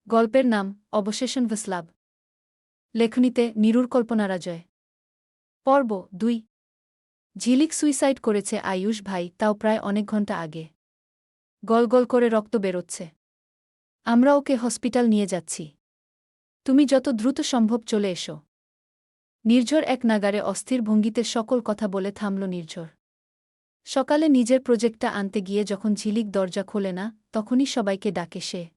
গল্পের নাম অবশেষন ভস্লাভ। লেখনীতে নিরুর কল্পনারাজয়। পর্ব ২। ঝিলিক সুইসাইড করেছে আয়ুষ ভাই, তাও প্রায় অনেক ঘন্টা আগে। গল গল করে রক্ত বেরোচ্ছে। আমরা ওকে হসপিটাল নিয়ে যাচ্ছি। তুমি যত দ্রুত সম্ভব চলে এসো। নির্ঝর এক নাগারে অস্থির ভঙ্গিতে সকল কথা বলে থামল নির্ঝর। সকালে নিজের প্রজেক্টটা আনতে গিয়ে যখন ঝিলিক দরজা খোলে না, তখনই সবাইকে ডাকে সে।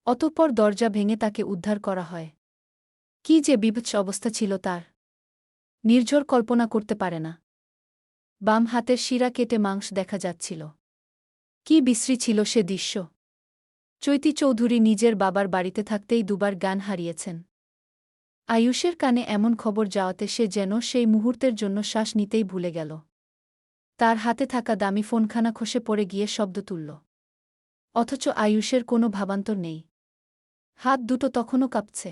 অতঃপর দরজা ভেঙে তাকে উদ্ধার করা হয়। কি যে বিভৎস অবস্থা ছিল তার! নির্ঝর কল্পনা করতে পারে না। বাম হাতের শিরা কেটে মাংস দেখা যাচ্ছিল। কি বিশ্রী ছিল সে দৃশ্য! চৈতি চৌধুরী নিজের বাবার বাড়িতে থাকতেই দুবার জ্ঞান হারিয়েছেন। আয়ুষের কানে এমন খবর যাওয়াতে সে যেন সেই মুহূর্তের জন্য শ্বাস নিতেই ভুলে গেল। তার হাতে থাকা দামি ফোনখানা খসে পড়ে গিয়ে শব্দ তুলল। অথচ আয়ুষের কোনো ভাবান্তর নেই। হাত দুটো তখনও কাঁপছে।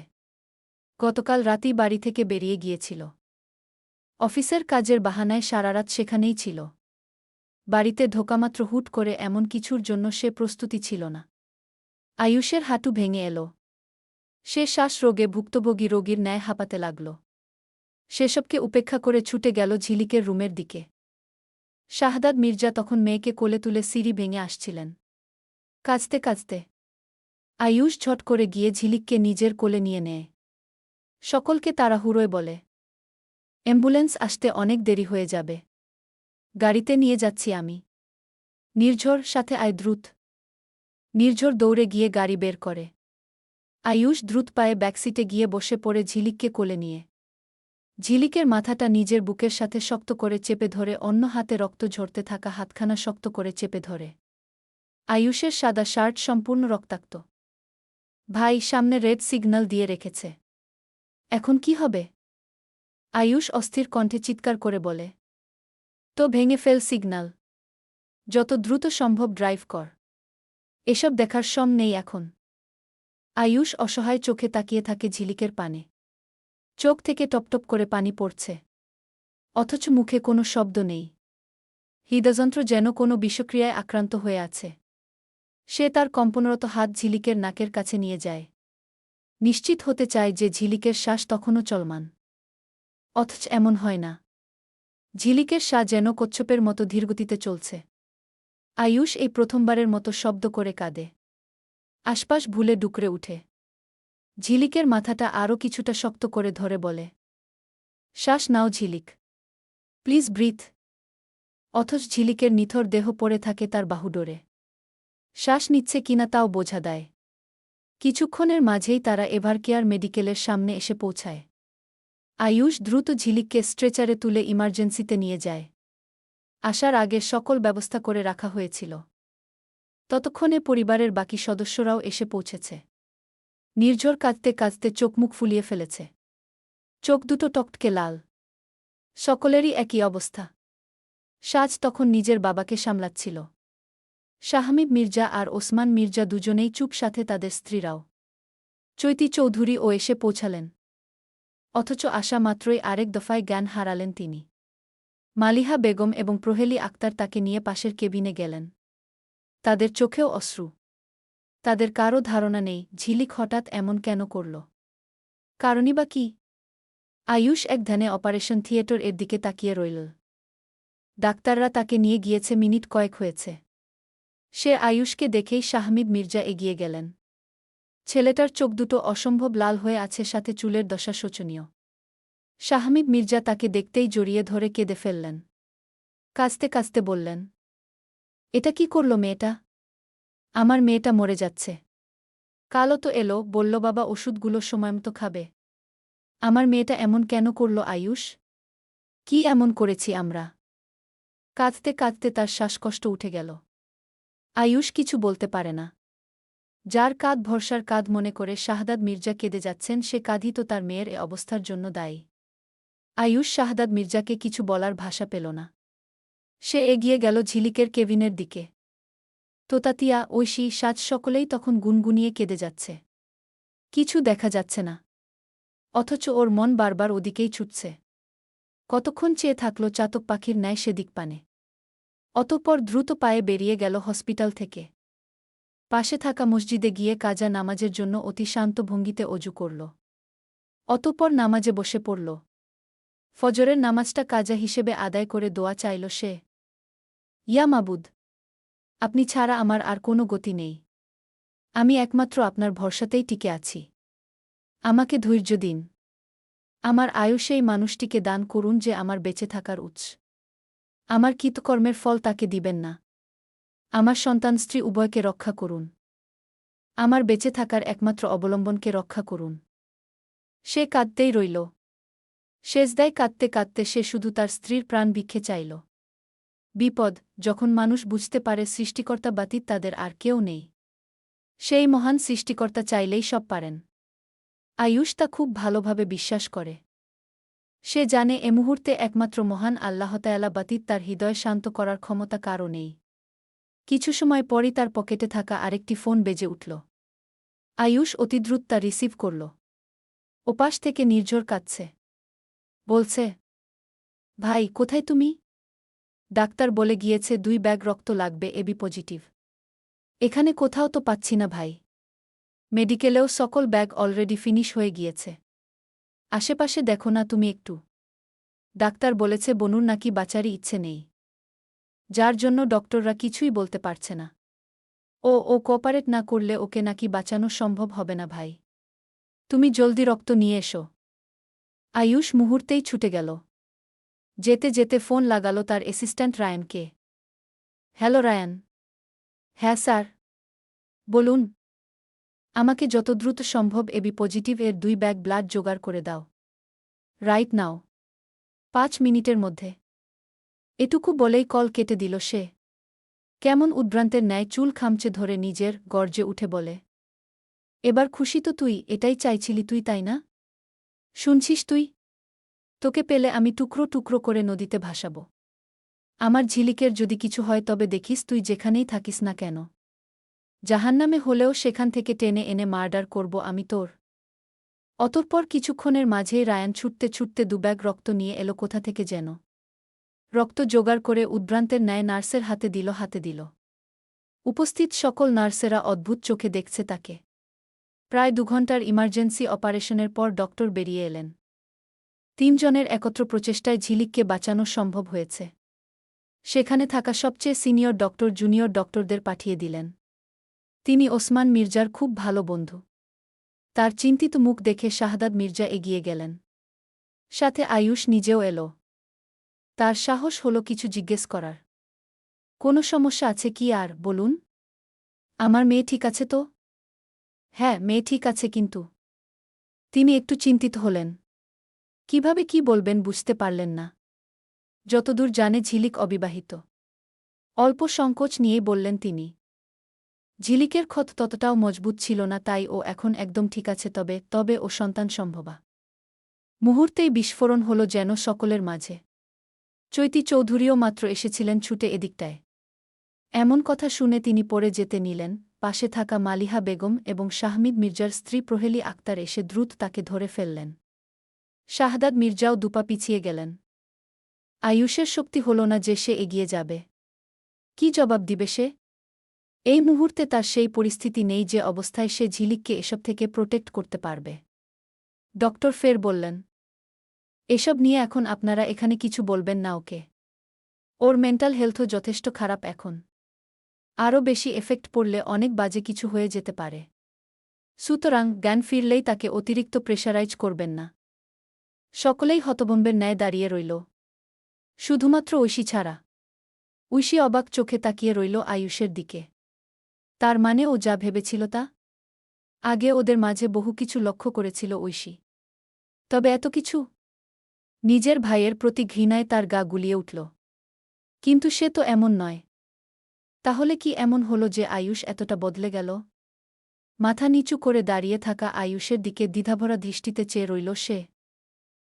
গতকাল রাতেই বাড়ি থেকে বেরিয়ে গিয়েছিল। অফিসের কাজের বাহানায় সারারাত সেখানেই ছিল। বাড়িতে ঢোকামাত্র হুট করে এমন কিছুর জন্য সে প্রস্তুতি ছিল না। আয়ুষের হাঁটু ভেঙে এল। সে শ্বাসরোগে ভুক্তভোগী রোগীর ন্যায় হাঁপাতে লাগল। সেসবকে উপেক্ষা করে ছুটে গেল ঝিলিকের রুমের দিকে। শাহদাদ মির্জা তখন মেয়েকে কোলে তুলে সিঁড়ি ভেঙে আসছিলেন। কাঁদতে কাঁদতে আয়ুষ ঝট করে গিয়ে ঝিলিককে নিজের কোলে নিয়ে নেয়। সকলকে তাড়াহুড়োয় বলে, অ্যাম্বুলেন্স আসতে অনেক দেরি হয়ে যাবে। গাড়িতে নিয়ে যাচ্ছি আমি। নির্ঝর, সাথে আয় দ্রুত। নির্ঝর দৌড়ে গিয়ে গাড়ি বের করে। আয়ুষ দ্রুত পায়ে ব্যাকসিটে গিয়ে বসে পড়ে ঝিলিককে কোলে নিয়ে। ঝিলিকের মাথাটা নিজের বুকের সাথে শক্ত করে চেপে ধরে অন্য হাতে রক্ত ঝরতে থাকা হাতখানা শক্ত করে চেপে ধরে। আয়ুষের সাদা শার্ট সম্পূর্ণ রক্তাক্ত। ভাই, সামনে রেড সিগন্যাল দিয়ে রেখেছে। এখন কি হবে? আয়ুষ অস্থির কণ্ঠে চিৎকার করে বলে। তো ভেঙে ফেল সিগন্যাল। যত দ্রুত সম্ভব ড্রাইভ কর। এসব দেখার সম নেই এখন। আয়ুষ অসহায় চোখে তাকিয়ে থাকে ঝিলিকের পানে। চোখ থেকে টপটপ করে পানি পড়ছে। অথচ মুখে কোনো শব্দ নেই। হৃদযন্ত্র যেন কোনো বিষক্রিয়ায় আক্রান্ত হয়ে আছে। সে তার কম্পনরত হাত ঝিলিকের নাকের কাছে নিয়ে যায়। নিশ্চিত হতে চায় যে ঝিলিকের শ্বাস তখনও চলমান। অথচ এমন হয় না। ঝিলিকের শ্বাস যেন কচ্ছপের মতো ধীরগতিতে চলছে। আয়ুষ এই প্রথমবারের মতো শব্দ করে কাঁদে। আশপাশ ভুলে ডুকরে উঠে। ঝিলিকের মাথাটা আরও কিছুটা শক্ত করে ধরে বলে, শ্বাস নাও ঝিলিক, প্লিজ ব্রিথ। অথচ ঝিলিকের নিথর দেহ পড়ে থাকে তার বাহুডোরে। শ্বাস নিচ্ছে কিনা তাও বোঝা দেয়। কিছুক্ষণের মাঝেই তারা এভারকেয়ার মেডিকেলের সামনে এসে পৌঁছায়। আয়ুষ দ্রুত ঝিলিককে স্ট্রেচারে তুলে ইমার্জেন্সিতে নিয়ে যায়। আসার আগে সকল ব্যবস্থা করে রাখা হয়েছিল। ততক্ষণে পরিবারের বাকি সদস্যরাও এসে পৌঁছেছে। নির্ঝর কাঁদতে কাঁদতে চোখমুখ ফুলিয়ে ফেলেছে। চোখ দুটো টকটকে লাল। সকলেরই একই অবস্থা। সাজ তখন নিজের বাবাকে সামলাচ্ছিল। শাহমিদ মির্জা আর ওসমান মির্জা দুজনেই চুপ, সাথে তাদের স্ত্রীরাও। চৈতি চৌধুরীও এসে পৌঁছালেন। অথচ আসা মাত্রই আরেক দফায় জ্ঞান হারালেন তিনি। মালিহা বেগম এবং প্রহেলী আক্তার তাকে নিয়ে পাশের কেবিনে গেলেন। তাদের চোখেও অশ্রু। তাদের কারও ধারণা নেই ঝিলিক হঠাৎ এমন কেন করল। কারণই বা কি? আয়ুষ এক ধ্যানে অপারেশন থিয়েটার এর দিকে তাকিয়ে রইল। ডাক্তাররা তাকে নিয়ে গিয়েছে, মিনিট কয়েক হয়েছে। সে আয়ুষকে দেখেই শাহমিদ মির্জা এগিয়ে গেলেন। ছেলেটার চোখ দুটো অসম্ভব লাল হয়ে আছে, সাথে চুলের দশা শোচনীয়। শাহমিদ মির্জা তাকে দেখতেই জড়িয়ে ধরে কেঁদে ফেললেন। কাঁদতে কাঁদতে বললেন, এটা কি করল মেয়েটা? আমার মেয়েটা মরে যাচ্ছে। কালও তো এলো, বলল বাবা ওষুধগুলো সময়মতো খাবে। আমার মেয়েটা এমন কেন করল আয়ুষ? কি এমন করেছি আমরা? কাঁদতে কাঁদতে তার শ্বাসকষ্ট উঠে গেল। আয়ুষ কিছু বলতে পারে না। যার কাঁধ ভরসার কাঁধ মনে করে শাহদাদ মির্জা কেঁদে যাচ্ছেন, সে কাঁধই তো তার মেয়ের এ অবস্থার জন্য দায়ী। আয়ুষ শাহদাদ মির্জাকে কিছু বলার ভাষা পেল না। সে এগিয়ে গেল ঝিলিকের কেবিনের দিকে। তোতাতিয়া, ঐশী, সাজ সকলেই তখন গুনগুনিয়ে কেঁদে যাচ্ছে। কিছু দেখা যাচ্ছে না। অথচ ওর মন বারবার ওদিকেই ছুটছে। কতক্ষণ চেয়ে থাকল চাতক পাখির ন্যায় সেদিক পানে। অতঃপর দ্রুত পায়ে বেরিয়ে গেল হসপিটাল থেকে। পাশে থাকা মসজিদে গিয়ে কাজা নামাজের জন্য অতি শান্ত ভঙ্গিতে অজু করল। অতঃপর নামাজে বসে পড়ল। ফজরের নামাজটা কাজা হিসেবে আদায় করে দোয়া চাইল সে। ইয়া মাবুদ, আপনি ছাড়া আমার আর কোনো গতি নেই। আমি একমাত্র আপনার ভরসাতেই টিকে আছি। আমাকে ধৈর্য দিন। আমার আয়ু সেই মানুষটিকে দান করুন যে আমার বেঁচে থাকার উৎস। আমার কৃতকর্মের ফল তাকে দিবেন না। আমার সন্তান স্ত্রী উভয়কে রক্ষা করুন। আমার বেঁচে থাকার একমাত্র অবলম্বনকে রক্ষা করুন। সে কাঁদতেই রইল। সেজদায় কাঁদতে কাঁদতে সে শুধু তার স্ত্রীর প্রাণ ভিক্ষে চাইল। বিপদ, যখন মানুষ বুঝতে পারে সৃষ্টিকর্তা ব্যতীত তাদের আর কেউ নেই। সেই মহান সৃষ্টিকর্তা চাইলেই সব পারেন। আয়ুষ তা খুব ভালোভাবে বিশ্বাস করে। সে জানে এ মুহূর্তে একমাত্র মহান আল্লাহতায়ালা ব্যতীত তার হৃদয় শান্ত করার ক্ষমতা কারও নেই। কিছু সময় পরই তার পকেটে থাকা আরেকটি ফোন বেজে উঠল। আয়ুষ অতিদ্রুত তা রিসিভ করল। ওপাশ থেকে নির্ঝর কাঁদছে। বলছে, ভাই, কোথায় তুমি? ডাক্তার বলে গিয়েছে 2 ব্যাগ রক্ত লাগবে, এবি পজিটিভ। এখানে কোথাও তো পাচ্ছি না ভাই। মেডিকেলেও সকল ব্যাগ অলরেডি ফিনিশ হয়ে গিয়েছে। আশেপাশে দেখো না তুমি একটু। ডাক্তার বলেছে বনুর নাকি বাঁচারই ইচ্ছে নেই, যার জন্য ডক্টররা কিছুই বলতে পারছে না। ও কোঅপারেট না করলে ওকে নাকি বাঁচানো সম্ভব হবে না ভাই। তুমি জলদি রক্ত নিয়ে এসো। আয়ুষ মুহূর্তেই ছুটে গেল। যেতে যেতে ফোন লাগালো তার অ্যাসিস্ট্যান্ট রায়ানকে। Hello Ryan. হ্যাঁ স্যার, বলুন। আমাকে যত দ্রুত সম্ভব এবি পজিটিভ এর 2 ব্যাগ ব্লাড জোগাড় করে দাও। Right now. 5 মিনিটের মধ্যে। এটুকু বলেই কল কেটে দিল সে। কেমন উদ্ভ্রান্তের ন্যায় চুল খামচে ধরে নিজের গর্জে উঠে বলে, এবার খুশি তো তুই? এটাই চাইছিলি তুই, তাই না? শুনছিস তুই? তোকে পেলে আমি টুকরো টুকরো করে নদীতে ভাসাবো। আমার ঝিলিকের যদি কিছু হয় তবে দেখিস তুই যেখানেই থাকিস না কেন, জাহান্নামে হলেও সেখান থেকে টেনে এনে মার্ডার করব আমি তোর। অতঃপর কিছুক্ষণের মাঝেই রায়ান ছুটতে ছুটতে 2 ব্যাগ রক্ত নিয়ে এলো কোথা থেকে যেন। রক্ত জোগাড় করে উদ্ভ্রান্তের ন্যায় নার্সের হাতে দিল। উপস্থিত সকল নার্সেরা অদ্ভুত চোখে দেখছে তাকে। প্রায় 2 ঘণ্টার ইমার্জেন্সি অপারেশনের পর ডক্টর বেরিয়ে এলেন। 3 জনের একত্র প্রচেষ্টায় ঝিলিককে বাঁচানো সম্ভব হয়েছে। সেখানে থাকা সবচেয়ে সিনিয়র ডক্টর জুনিয়র ডক্টরদের পাঠিয়ে দিলেন। তিনি ওসমান মির্জার খুব ভালো বন্ধু। তার চিন্তিত মুখ দেখে শাহাদাত মির্জা এগিয়ে গেলেন। সাথে আয়ুষ নিজেও এলো। তার সাহস হলো কিছু জিজ্ঞেস করার। কোনো সমস্যা আছে কি আর, বলুন। আমার মেয়ে ঠিক আছে তো? হ্যাঁ, মেয়ে ঠিক আছে, কিন্তু। তিনি একটু চিন্তিত হলেন। কিভাবে কি বলবেন বুঝতে পারলেন না। যতদূর জানে ঝিলিক অবিবাহিত। অল্প সংকোচ নিয়েই বললেন তিনি। ঝিলিকের ক্ষত ততটাও মজবুত ছিল না, তাই ও এখন একদম ঠিক আছে, তবে ও সন্তান সম্ভবা। মুহূর্তেই বিস্ফোরণ হল যেন সকলের মাঝে। চৈতি চৌধুরীও মাত্র এসেছিলেন ছুটে এদিকটায়। এমন কথা শুনে তিনি পড়ে যেতে নিলেন। পাশে থাকা মালিহা বেগম এবং শাহমিদ মির্জার স্ত্রী প্রহেলি আক্তার এসে দ্রুত তাকে ধরে ফেললেন। শাহাদাত মির্জাও দুপা পিছিয়ে গেলেন। আয়ুষের শক্তি হল না যে সে এগিয়ে যাবে। কি জবাব দিবে সে? এই মুহূর্তে তার সেই পরিস্থিতি নেই যে অবস্থায় সে ঝিলিককে এসব থেকে প্রোটেক্ট করতে পারবে। ডক্টর ফের বললেন, এসব নিয়ে এখন আপনারা এখানে কিছু বলবেন না ওকে। ওর মেন্টাল হেলথও যথেষ্ট খারাপ এখন। আরও বেশি এফেক্ট পড়লে অনেক বাজে কিছু হয়ে যেতে পারে। সুতরাং জ্ঞান ফিরলেই তাকে অতিরিক্ত প্রেশারাইজ করবেন না। সকলেই হতভম্বের ন্যায় দাঁড়িয়ে রইল, শুধুমাত্র ঐশী ছাড়া। ঐশী অবাক চোখে তাকিয়ে রইল আয়ুষের দিকে। তার মানে ও যা ভেবেছিল তা? আগে ওদের মাঝে বহু কিছু লক্ষ্য করেছিল ঐশী, তবে এত কিছু? নিজের ভাইয়ের প্রতি ঘৃণায় তার গা গুলিয়ে উঠল। কিন্তু সে তো এমন নয়। তাহলে কি এমন হল যে আয়ুষ এতটা বদলে গেল? মাথা নিচু করে দাঁড়িয়ে থাকা আয়ুষের দিকে দ্বিধাভরা দৃষ্টিতে চেয়ে রইল সে।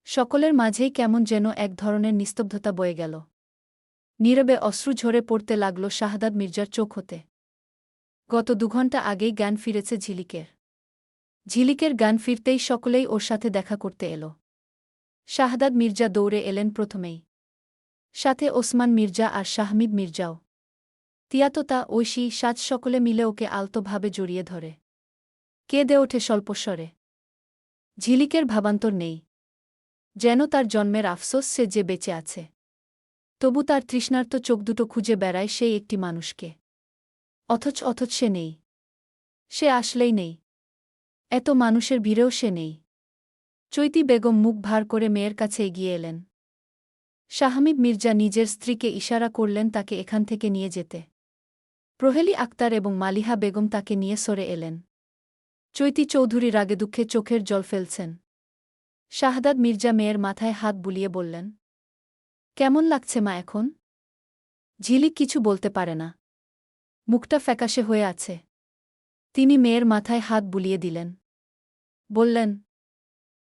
সকলের মাঝেই কেমন যেন এক ধরনের নিস্তব্ধতা বয়ে গেল। নীরবে অশ্রু ঝরে পড়তে লাগল শাহাদাত মির্জার চোখ হতে। গত 2 ঘণ্টা আগেই জ্ঞান ফিরেছে ঝিলিকের। ঝিলিকের জ্ঞান ফিরতেই সকলেই ওর সাথে দেখা করতে এল। শাহাদাত মির্জা দৌড়ে এলেন প্রথমেই। সাথে ওসমান মির্জা আর শাহমিদ মির্জাও। তিয়াততা, ঐশী, সাজ সকলে মিলে ওকে আলতোভাবে জড়িয়ে ধরে। কেঁদে ওঠে স্বল্পস্বরে। ঝিলিকের ভাবান্তর নেই। যেন তার জন্মের আফসোস সে যে বেঁচে আছে। তবু তার তৃষ্ণার্ত চোখ দুটো খুঁজে বেড়ায় সেই একটি মানুষকে। অথচ সে নেই। সে আসলেই নেই। এত মানুষের ভিড়েও সে নেই। চৈতি বেগম মুখ ভার করে মেয়ের কাছে এগিয়ে এলেন। শাহমিদ মির্জা নিজের স্ত্রীকে ইশারা করলেন তাকে এখান থেকে নিয়ে যেতে। প্রহেলী আক্তার এবং মালিহা বেগম তাকে নিয়ে সরে এলেন। চৈতি চৌধুরী রাগে দুঃখে চোখের জল ফেলছেন। শাহদাদ মির্জা মেয়ের মাথায় হাত বুলিয়ে বললেন, কেমন লাগছে মা এখন? ঝিলিক কিছু বলতে পারে না। মুখটা ফ্যাকাশে হয়ে আছে। তিনি মেয়ের মাথায় হাত বুলিয়ে দিলেন। বললেন,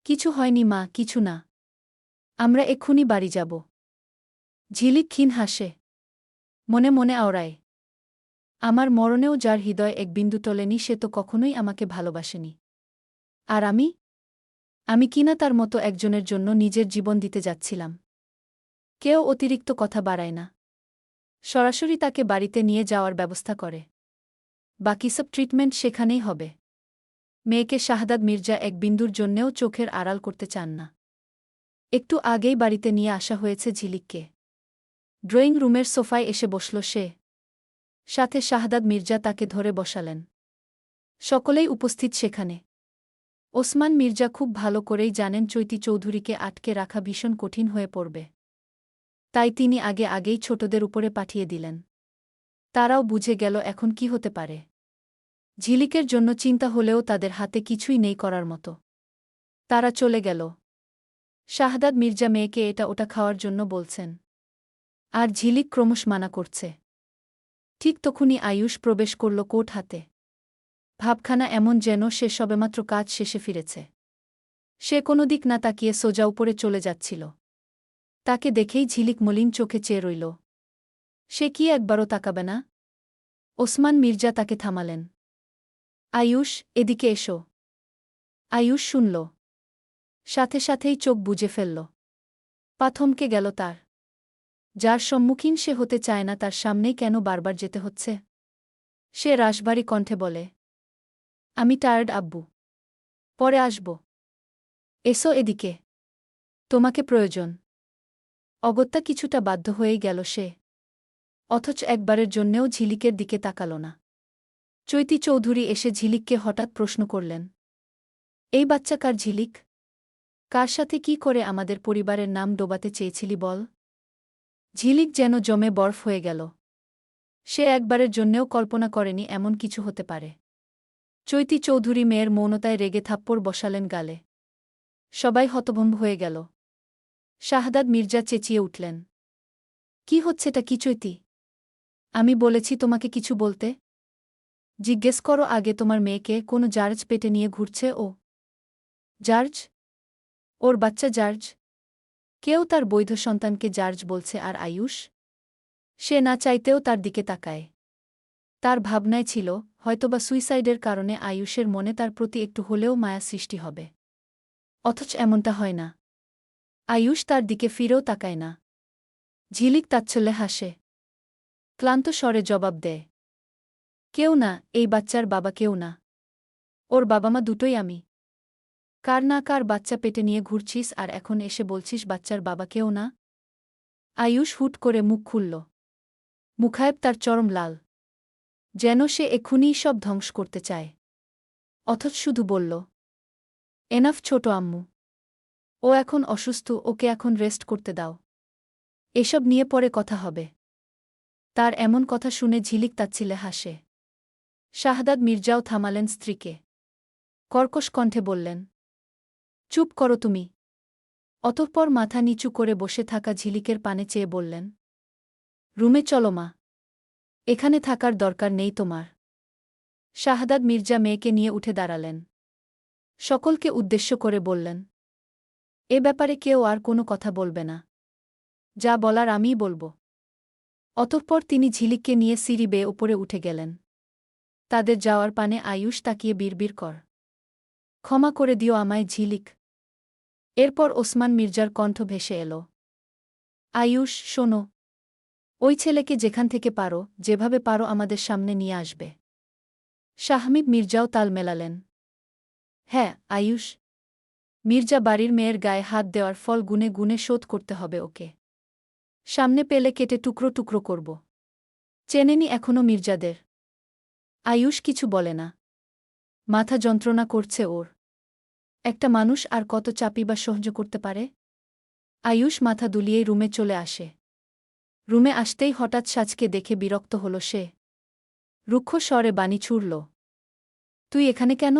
কিছু হয়নি মা, কিছু না। আমরা এক্ষুনি বাড়ি যাব। ঝিলিক ক্ষীণ হাসে। মনে মনে আওড়ায়, আমার মরণেও যার হৃদয় এক বিন্দু তোলেনি সে তো কখনোই আমাকে ভালোবাসেনি। আর আমি কিনা তার মতো একজনের জন্য নিজের জীবন দিতে যাচ্ছিলাম। কেউ অতিরিক্ত কথা বাড়ায় না। সরাসরি তাকে বাড়িতে নিয়ে যাওয়ার ব্যবস্থা করে। বাকি সব ট্রিটমেন্ট সেখানেই হবে। মেয়েকে শাহদাদ মির্জা এক বিন্দুর জন্যেও চোখের আড়াল করতে চান না। একটু আগেই বাড়িতে নিয়ে আসা হয়েছে ঝিলিককে। ড্রয়িং রুমের সোফায় এসে বসল সে। সাথে শাহদাদ মির্জা তাকে ধরে বসালেন। সকলেই উপস্থিত সেখানে। ওসমান মির্জা খুব ভালো করেই জানেন চৈতি চৌধুরীকে আটকে রাখা ভীষণ কঠিন হয়ে পড়বে। তাই তিনি আগেই ছোটদের উপরে পাঠিয়ে দিলেন। তারাও বুঝে গেল এখন কি হতে পারে। ঝিলিকের জন্য চিন্তা হলেও তাদের হাতে কিছুই নেই করার মতো। তারা চলে গেল। শাহদাদ মির্জা মেয়েকে এটা ওটা খাওয়ার জন্য বলছেন। আর ঝিলিক ক্রমশ মানা করছে। ঠিক তখনই আয়ুষ প্রবেশ করল কোট হাতে। ভাবখানা এমন যেন সে সবেমাত্র কাজ শেষে ফিরেছে। সে কোনো দিক না তাকিয়ে সোজা উপরে চলে যাচ্ছিল। তাকে দেখেই ঝিলিক মলিন চোখে চেয়ে রইল। সে কি একবারও তাকাবে না? ওসমান মির্জা তাকে থামালেন। আয়ুষ, এদিকে এসো। আয়ুষ শুনল। সাথেই চোখ বুজে ফেলল। পা থমকে গেল তার। যার সম্মুখীন সে হতে চায় না তার সামনেই কেন বারবার যেতে হচ্ছে? সে রাশভারী কণ্ঠে বলে, আমি টায়ার্ড আব্বু। পরে আসব। এসো এদিকে। তোমাকে প্রয়োজন। অগত্যা কিছুটা বাধ্য হয়েই গেল সে। অথচ একবারের জন্যেও ঝিলিকের দিকে তাকাল না। চৈতি চৌধুরী এসে ঝিলিককে হঠাৎ প্রশ্ন করলেন, এই বাচ্চা কার ঝিলিক? কার সাথে কি করে আমাদের পরিবারের নাম ডোবাতে চেয়েছিলি বল? ঝিলিক যেন জমে বরফ হয়ে গেল। সে একবারের জন্যেও কল্পনা করেনি এমন কিছু হতে পারে। চৈতি চৌধুরী মেয়ের মৌনতায় রেগে থাপ্পড় বসালেন গালে। সবাই হতভম্ব হয়ে গেল। শাহদাদ মির্জা চেঁচিয়ে উঠলেন, কি হচ্ছেটা কি চৈতি? আমি বলেছি তোমাকে কিছু বলতে? জিজ্ঞেস করো আগে তোমার মেয়েকে কোনো জার্জ পেটে নিয়ে ঘুরছে ও? জার্জ? ওর বাচ্চা জার্জ? কেউ তার বৈধ সন্তানকে জার্জ বলছে আর আয়ুষ? সে না চাইতেও তার দিকে তাকায়। তার ভাবনায় ছিল হয়তোবা সুইসাইডের কারণে আয়ুষের মনে তার প্রতি একটু হলেও মায়া সৃষ্টি হবে। অথচ এমনটা হয় না। আয়ুষ তার দিকে ফিরেও তাকায় না। ঝিলিক তাচ্ছল্যে হাসে। ক্লান্ত স্বরে জবাব দেয়, কেউ না, এই বাচ্চার বাবা কেউ না। ওর বাবা মা দুটোই আমি। কার না কার বাচ্চা পেটে নিয়ে ঘুরছিস আর এখন এসে বলছিস বাচ্চার বাবা কেউ না? আয়ুষ হুট করে মুখ খুলল। মুখায়েব তার চরম লাল। যেন সে এক্ষুনিই সব ধ্বংস করতে চায়। অথচ শুধু বলল, এনাফ ছোট আম্মু। ও এখন অসুস্থ, ওকে এখন রেস্ট করতে দাও। এসব নিয়ে পরে কথা হবে। তার এমন কথা শুনে ঝিলিক তাচ্ছিলে হাসে। শাহদাদ মির্জাও থামালেন স্ত্রীকে। কর্কশ কণ্ঠে বললেন, চুপ করো তুমি। অতঃপর মাথা নিচু করে বসে থাকা ঝিলিকের পানে চেয়ে বললেন, রুমে চলো মা। এখানে থাকার দরকার নেই তোমার। শাহদাদ মির্জা মেয়েকে নিয়ে উঠে দাঁড়ালেন। সকলকে উদ্দেশ্য করে বললেন, এ ব্যাপারে কেউ আর কোনো কথা বলবে না। যা বলার আমিই বলবো। অতঃপর তিনি ঝিলিককে নিয়ে সিঁড়ি বেয়ে উপরে উঠে গেলেন। তাদের যাওয়ার পানে আয়ুষ তাকিয়ে বিড়বিড় কর, ক্ষমা করে দিও আমায় ঝিলিক। এরপর ওসমান মির্জার কণ্ঠ ভেসে এল, আয়ুষ শোনো। ওই ছেলেকে যেখান থেকে পারো, যেভাবে পারো আমাদের সামনে নিয়ে আসবে। শাহমিদ মির্জাও তাল মেলালেন। হ্যাঁ, আয়ুষ। মির্জা বাড়ির মেয়ের গায়ে হাত দেওয়ার ফল গুনে গুনে শোধ করতে হবে ওকে। সামনে পেলে কেটে টুকরো টুকরো করব। চেনেনি এখনো মির্জাদের। আয়ুষ কিছু বলে না। মাথা যন্ত্রণা করছে ওর। একটা মানুষ আর কত চাপি বা সহ্য করতে পারে? আয়ুষ মাথা দুলিয়েই রুমে চলে আসে। রুমে আসতেই হঠাৎ সাজকে দেখে বিরক্ত হল সে। রুক্ষ স্বরে বাণী ছুড়ল। তুই এখানে কেন?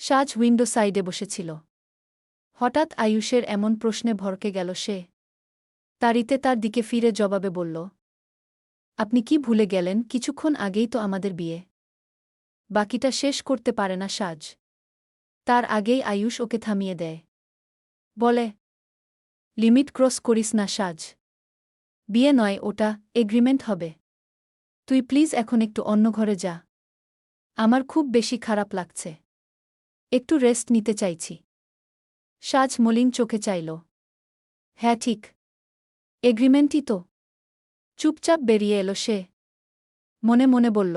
সাজ উইন্ডো সাইডে বসেছিল। হঠাৎ আয়ুষের এমন প্রশ্নে ভরকে গেল সে। তারিতে তার দিকে ফিরে জবাবে বলল, আপনি কি ভুলে গেলেন কিছুক্ষণ আগেই তো আমাদের বিয়ে? বাকিটা শেষ করতে পারে না সাজ। তার আগেই আয়ুষ ওকে থামিয়ে দেয়। বলে, লিমিট ক্রস করিস না সাজ। বিয়ে নয় ওটা, এগ্রিমেন্ট হবে। তুই প্লিজ এখন একটু অন্য ঘরে যা। আমার খুব বেশি খারাপ লাগছে। একটু রেস্ট নিতে চাইছি। সাজ মলিন চোখে চাইল। হ্যাঁ ঠিক। এগ্রিমেন্টই তো। চুপচাপ বেরিয়ে এলো সে। মনে মনে বলল,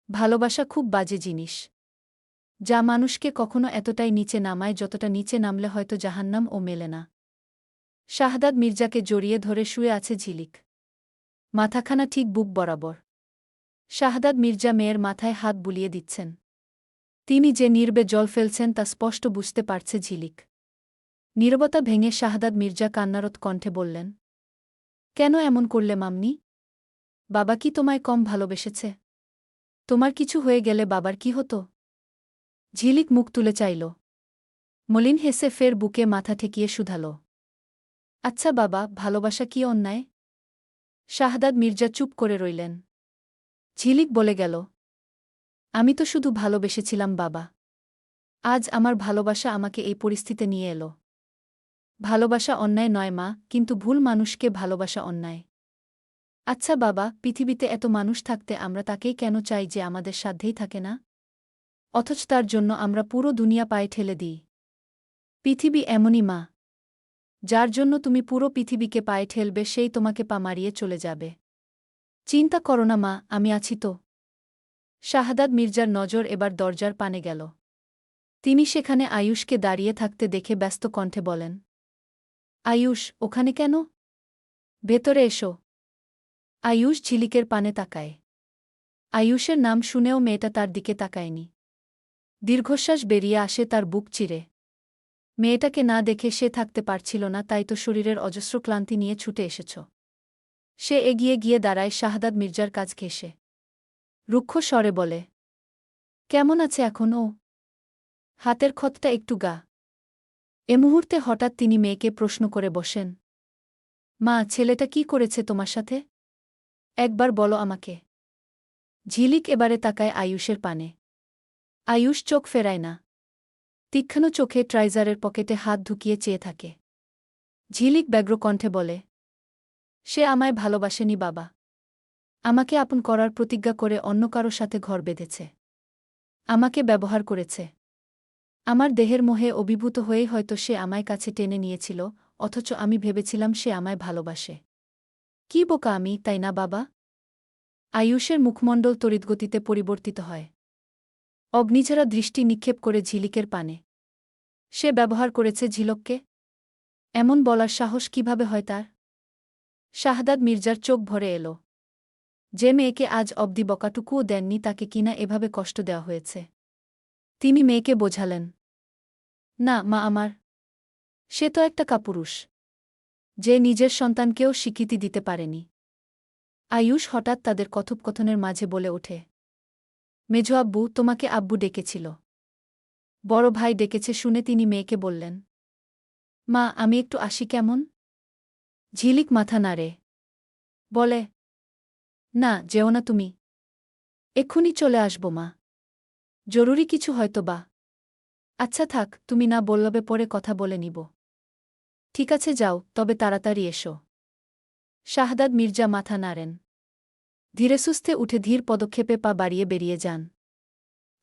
ভালোবাসা খুব বাজে জিনিস। যা মানুষকে কখনো এতটাই নিচে নামায় যতটা নিচে নামলে হয়তো জাহান্নাম ও মেলে না। শাহদাদ মির্জাকে জড়িয়ে ধরে শুয়ে আছে ঝিলিক। মাথাখানা ঠিক বুক বরাবর। শাহদাদ মির্জা মেয়ের মাথায় হাত বুলিয়ে দিচ্ছেন। তিনি যে নীরবে জল ফেলছেন তা স্পষ্ট বুঝতে পারছে ঝিলিক। নীরবতা ভেঙে শাহদাদ মির্জা কান্নারত কণ্ঠে বললেন, কেন এমন করলে মামনি? বাবা কি তোমায় কম ভালোবেসেছে? তোমার কিছু হয়ে গেলে বাবার কি হতো? ঝিলিক মুখ তুলে চাইল। মলিন হেসে ফের বুকে মাথা ঠেকিয়ে শুধাল, আচ্ছা বাবা, ভালোবাসা কি অন্যায়? শাহদাদ মির্জা চুপ করে রইলেন। ঝিলিক বলে গেল, আমি তো শুধু ভালোবেসেছিলাম বাবা। আজ আমার ভালোবাসা আমাকে এই পরিস্থিতিতে নিয়ে এলো। ভালোবাসা অন্যায় নয় মা, কিন্তু ভুল মানুষকে ভালোবাসা অন্যায়। আচ্ছা বাবা, পৃথিবীতে এত মানুষ থাকতে আমরা তাকেই কেন চাই যে আমাদের সাধ্যেই থাকে না? অথচ তার জন্য আমরা পুরো দুনিয়া পায়ে ঠেলে দিই। পৃথিবী এমনই মা। যার জন্য তুমি পুরো পৃথিবীকে পায়ে ঠেলবে সেই তোমাকে পা মারিয়ে চলে যাবে। চিন্তা করো না মা, আমি আছি তো। শাহদাদ মির্জার নজর এবার দরজার পানে গেল। তিনি সেখানে আয়ুষকে দাঁড়িয়ে থাকতে দেখে ব্যস্ত কণ্ঠে বলেন, আয়ুষ, ওখানে কেন? ভেতরে এসো। আয়ুষ ঝিলিকের পানে তাকায়। আয়ুষের নাম শুনেও মেয়েটা তার দিকে তাকায়নি। দীর্ঘশ্বাস বেরিয়ে আসে তার বুক চিরে। মেয়েটাকে না দেখে সে থাকতে পারছিল না, তাই তো শরীরের অজস্র ক্লান্তি নিয়ে ছুটে এসেছ। সে এগিয়ে গিয়ে দাঁড়ায় শাহদাদ মির্জার কাছ ঘেঁষে। রুক্ষ স্বরে বলে, কেমন আছে এখন ও? হাতের ক্ষতটা একটু গা? এ মুহূর্তে হঠাৎ তিনি মেয়েকে প্রশ্ন করে বসেন, মা, ছেলেটা কি করেছে তোমার সাথে? একবার বলো আমাকে। ঝিলিক এবারে তাকায় আয়ুষের পানে। আয়ুষ চোখ ফেরায় না। তীক্ষ্ণ চোখে ট্রাইজারের পকেটে হাত ঢুকিয়ে চেয়ে থাকে। ঝিলিক ব্যগ্র কণ্ঠে বলে, সে আমায় ভালোবাসেনি বাবা। আমাকে আপন করার প্রতিজ্ঞা করে অন্য কারো সাথে ঘর বেঁধেছে। আমাকে ব্যবহার করেছে। আমার দেহের মোহে অভিভূত হয়েই হয়তো সে আমায় কাছে টেনে নিয়েছিল, অথচ আমি ভেবেছিলাম সে আমায় ভালোবাসে। কি বোকা আমি, তাই না বাবা? আয়ুষের মুখমণ্ডল তড়িৎগতিতে পরিবর্তিত হয়। অগ্নিঝরা দৃষ্টি নিক্ষেপ করে ঝিলিকের পানে। সে ব্যবহার করেছে ঝিলককে? এমন বলার সাহস কিভাবে হয় তার? শাহদাদ মির্জার চোখ ভরে এল। যে মেয়েকে আজ অবধি বকাটুকুও দেননি তাকে কিনা এভাবে কষ্ট দেওয়া হয়েছে। তিনি মেয়েকে বোঝালেন, না মা আমার। সে তো একটা কাপুরুষ, যে নিজের সন্তানকেও স্বীকৃতি দিতে পারেনি। আয়ুষ হঠাৎ তাদের কথোপকথনের মাঝে বলে ওঠে, মেজো আব্বু, তোমাকে আব্বু ডেকেছিল। বড় ভাই ডেকেছে শুনে তিনি মেয়েকে বললেন, মা, আমি একটু আসি কেমন? ঝিলিক মাথা নাড়ে। বলে, না, যেও না তুমি। এক্ষুনি চলে আসব মা। জরুরি কিছু হয়তো বা। আচ্ছা থাক, তুমি না বললবে পরে কথা বলে নিব। ঠিক আছে যাও, তবে তাড়াতাড়ি এসো। শাহদাদ মির্জা মাথা নাড়েন। ধীরেসুস্থে উঠে ধীর পদক্ষেপে পা বাড়িয়ে বেরিয়ে যান।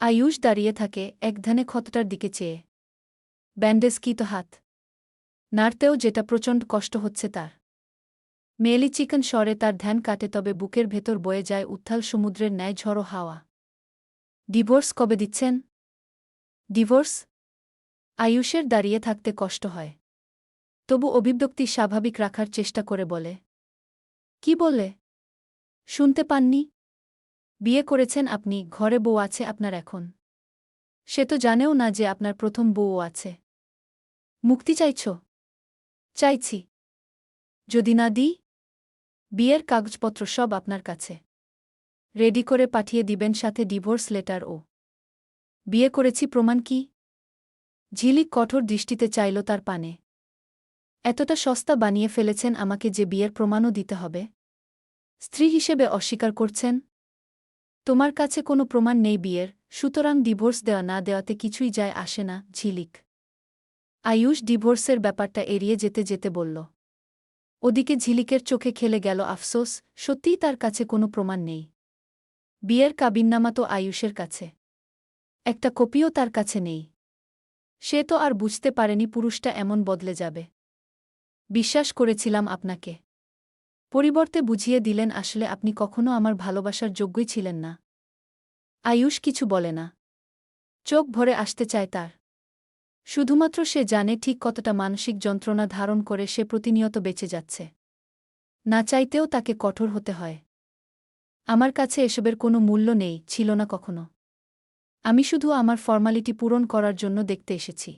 আয়ুষ দাঁড়িয়ে থাকে একধানে ক্ষতটার দিকে চেয়ে। ব্যান্ডেজ কি তো হাত। নাড়তেও যেটা প্রচণ্ড কষ্ট হচ্ছে তার। মেয়েলি চিকেন স্বরে তার ধ্যান কাটে, তবে বুকের ভেতর বয়ে যায় উত্থাল সমুদ্রের ন্যায় ঝড়ো হাওয়া। ডিভোর্স কবে দিচ্ছেন? ডিভোর্স? আয়ুষের দাঁড়িয়ে থাকতে কষ্ট হয়। তবু অভিব্যক্তি স্বাভাবিক রাখার চেষ্টা করে বলে। কি বললে? শুনতে পাননি? বিয়ে করেছেন আপনি, ঘরে বউ আছে আপনার এখন। সে তো জানেও না যে আপনার প্রথম বউও আছে। মুক্তি চাইছ? চাইছি। যদি না দিই? বিয়ের কাগজপত্র সব আপনার কাছে রেডি করে পাঠিয়ে দিবেন, সাথে ডিভোর্স লেটারও। বিয়ে করেছি প্রমাণ কি? ঝিলিক কঠোর দৃষ্টিতে চাইল তার পানে। এতটা সস্তা বানিয়ে ফেলেছেন আমাকে যে বিয়ের প্রমাণও দিতে হবে? স্ত্রী হিসেবে অস্বীকার করছেন? তোমার কাছে কোনো প্রমাণ নেই বিয়ের, সুতরাং ডিভোর্স দেওয়া না দেওয়াতে কিছুই যায় আসে না। ঝিলিক আয়ুষ ডিভোর্সের ব্যাপারটা এড়িয়ে যেতে যেতে বলল। ওদিকে ঝিলিকের চোখে খেলে গেল আফসোস, সত্যিই তার কাছে কোনো প্রমাণ নেই। বিয়ের কাবিননামা তো আয়ুষের কাছে, একটা কপিও তার কাছে নেই। সে তো আর বুঝতে পারেনি পুরুষটা এমন বদলে যাবে। বিশ্বাস করেছিলাম আপনাকে। পরিবর্তে বুঝিয়ে দিলেন আসলে আপনি কখনো আমার ভালোবাসার যোগ্যই ছিলেন না। আয়ুষ কিছু বলে না। চোখ ভরে আসতে চায় তার। শুধুমাত্র সে জানে ঠিক কতটা মানসিক যন্ত্রণা ধারণ করে সে প্রতিনিয়ত বেঁচে যাচ্ছে। না চাইতেও তাকে কঠোর হতে হয়। আমার কাছে এসবের কোনো মূল্য নেই, ছিল না কখনো। আমি শুধু আমার ফর্মালিটি পূরণ করার জন্য দেখতে এসেছি।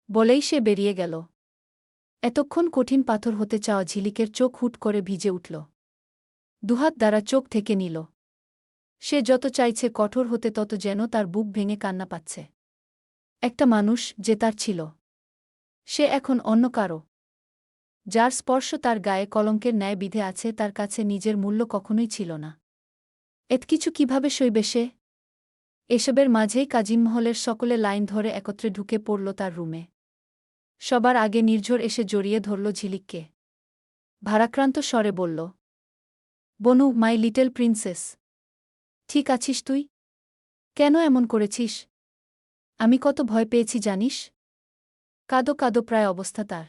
বলেই সে বেরিয়ে গেল। এতক্ষণ কঠিন পাথর হতে চাওয়া ঝিলিকের চোখ হুট করে ভিজে উঠল। দুহাত দ্বারা চোখ থেকে নিল। সে যত চাইছে কঠোর হতে তত যেন তার বুক ভেঙে কান্না পাচ্ছে। একটা মানুষ যে তার ছিল, সে এখন অন্য কারো। যার স্পর্শ তার গায়ে কলঙ্কের ন্যায় বিধে আছে, তার কাছে নিজের মূল্য কখনোই ছিল না। এত কিছু কিভাবে সইবে সে? এসবের মাঝেই কাজিমহলের সকলে লাইন ধরে একত্রে ঢুকে পড়ল তার রুমে। সবার আগে নির্ঝর এসে জড়িয়ে ধরল ঝিলিককে। ভারাক্রান্ত স্বরে বলল, বনু, মাই লিটল প্রিন্সেস, ঠিক আছিস তুই? কেন এমন করেছিস? আমি কত ভয় পেয়েছি জানিস? কাঁদো কাঁদো প্রায় অবস্থা তার।